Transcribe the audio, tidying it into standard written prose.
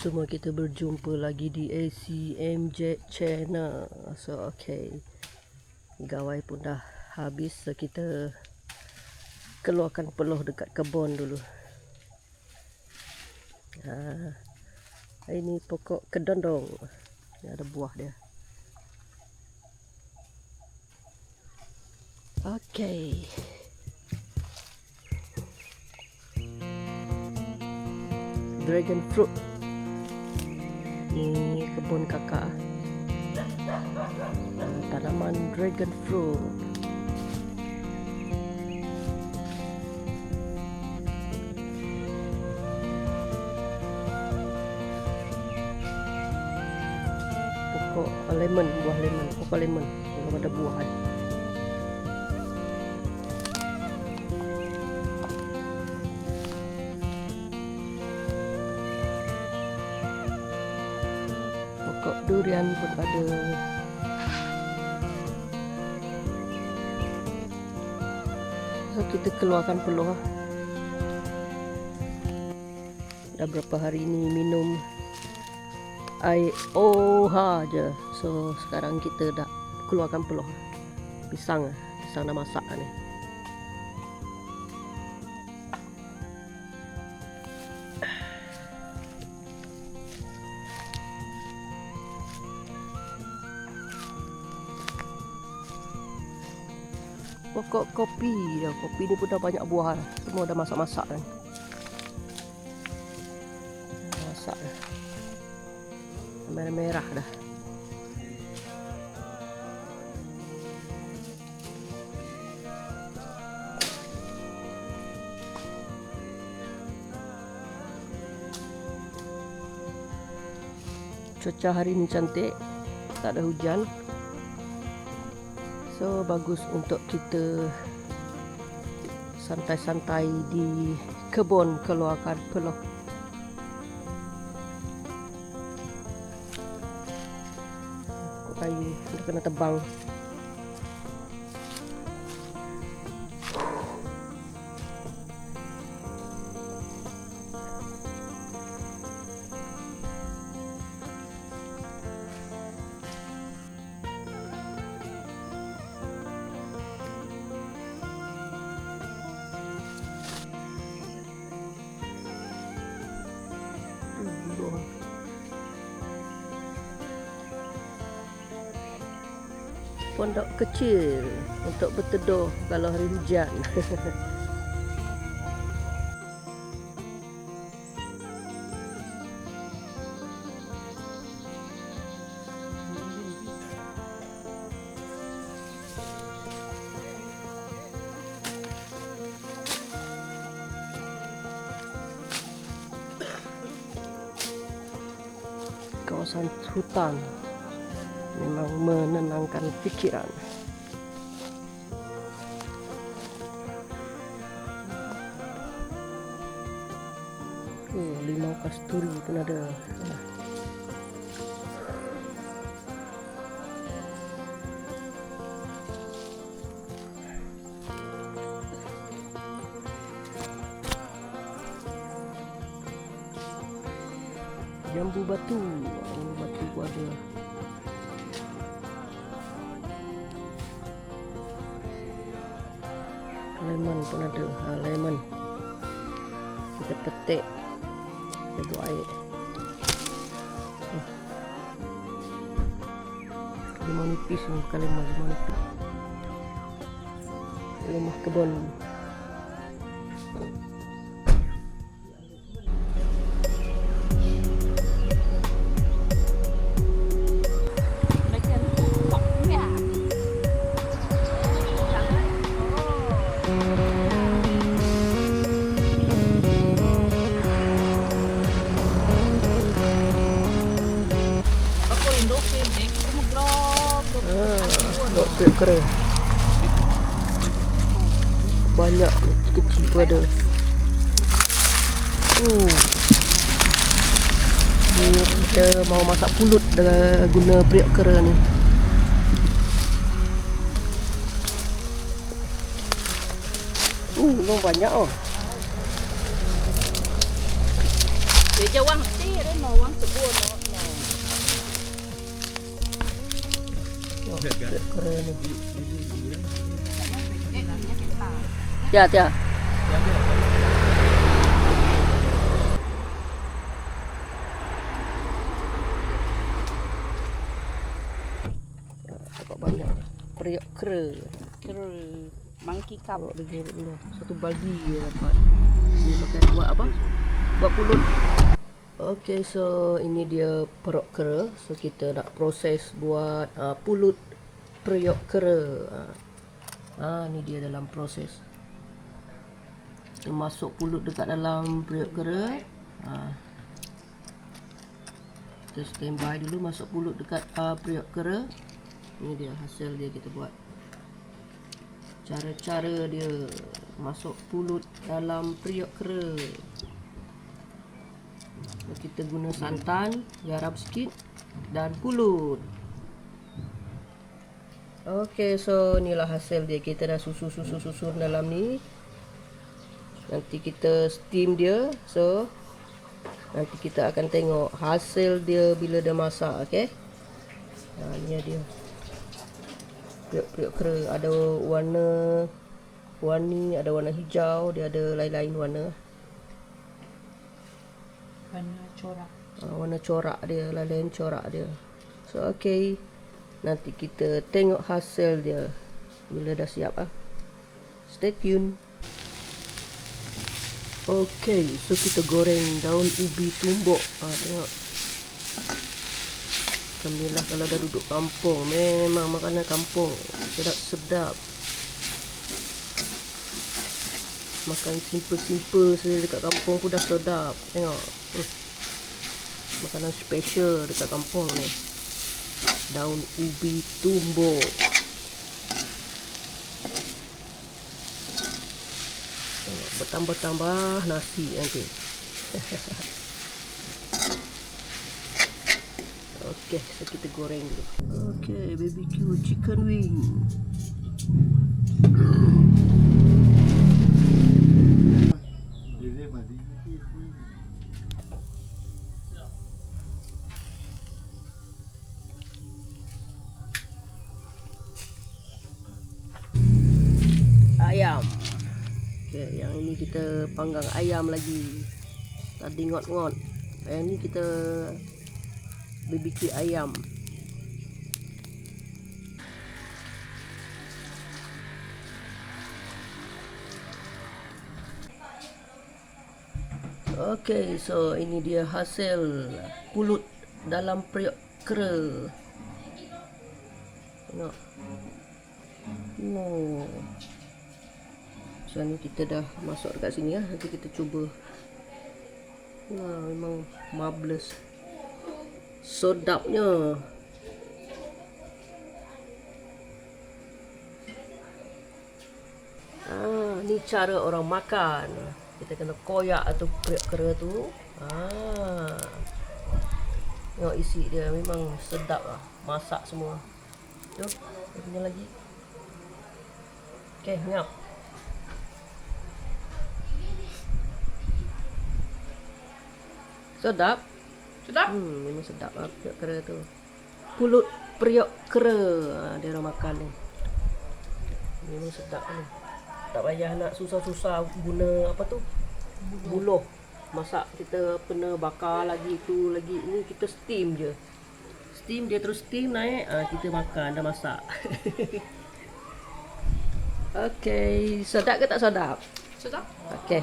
semua, kita berjumpa lagi di ACMJ Channel. So okay, gawai pun dah habis, so kita keluarkan peluh dekat kebun dulu. Ini pokok kedondong, ini ada buah dia. Okay, dragon fruit. Ini kebun kakak, tanaman dragon fruit. Pokok lemon, buah lemon, pokok lemon belum ada buah. Pokok durian pun ada. So kita keluarkan peluh. Dah berapa hari ini minum air OHA je. So sekarang kita dah keluarkan peluh. Pisang dah masak ni. Pokok kopi dah. Kopi ni pun dah banyak buah dah. Semua dah masak-masak kan. Masak dah. Merah-merah dah. Cuaca hari ni cantik, tak ada hujan. So bagus untuk kita santai-santai di kebun, keluarkan peluh. Kayu dia kena tebang. Pondok kecil untuk berteduh kalau hari hujan. Kawasan hutan memang menenangkan fikiran. Limau kasturi pun ada. Jambu batu, batu ada. Lemon pun ada. Lemon kita petik, kita buat air. Lemon nipis ni, bukan lemon nipis. Lemon kebun. Kering banyak, kecil pun ada. Ni kita mau masak pulut dengan guna periuk kera ni. Memang banyak oh. Dia je wang ti, dia mau wang sebut no. Keren ni. Ya, ya. Dapat banyak. Periuk kera. Monkey cup. Kalau dia dulu. Satu bagi dia dapat. Ni pakai buat apa? Buat pulut. Okay, so ini dia peruk kera. So kita nak proses buat pulut periuk kera. Ni dia dalam proses. Kita masuk pulut dekat dalam periuk kera. Kita standby dulu, masuk pulut dekat periuk kera. Ini dia hasil dia kita buat. Cara-cara dia masuk pulut dalam periuk kera. Kita guna santan, garam sikit dan pulut. Okey, so inilah hasil dia. Kita dah susun dalam ni. Nanti kita steam dia. So nanti kita akan tengok hasil dia bila dah masak, okey. Ni dia. Periuk kera ada warni, ada warna hijau, dia ada lain-lain warna. Warna corak. Warna corak dia, lain corak dia. So okey, nanti kita tengok hasil dia bila dah siap. Stay tune. Okey, so kita goreng daun ubi tumbuk. Tengok. Alhamdulillah, kalau dah duduk kampung, memang makanan kampung sedap-sedap. Makan simple-simple saja dekat kampung pun dah sedap. Tengok. Makanan special dekat kampung ni. Daun ubi tumbuk. Tengok, bertambah-tambah nasi nanti. Okey, so kita goreng dulu. Okey, BBQ chicken wing. Ayam. Okey, yang ini kita panggang ayam lagi. Tadi ngot-ngot. Yang ini kita BBQ ayam. Okey, so ini dia hasil pulut dalam periuk kera. Tengok. So ni kita dah masuk dekat sini. Nanti kita cuba. Memang marvelous. Sedapnya. Ni cara orang makan. Kita kena koyak atau periuk kera tu. Tengok isi dia, memang sedap lah. Masak semua. Jom, kita punya lagi. Okey, nyap. Sedap. Sedap? Memang sedap lah periuk kera tu. Pulut periuk kera. Dia orang makan ni. Memang sedap ni. Tak payah nak susah-susah guna apa tu? Buluh. Masak kita kena bakar lagi tu lagi. Ni kita steam je. Steam dia terus steam naik. Kita makan dah masak. Okey, sedap ke tak sedap? Sedap. Okey.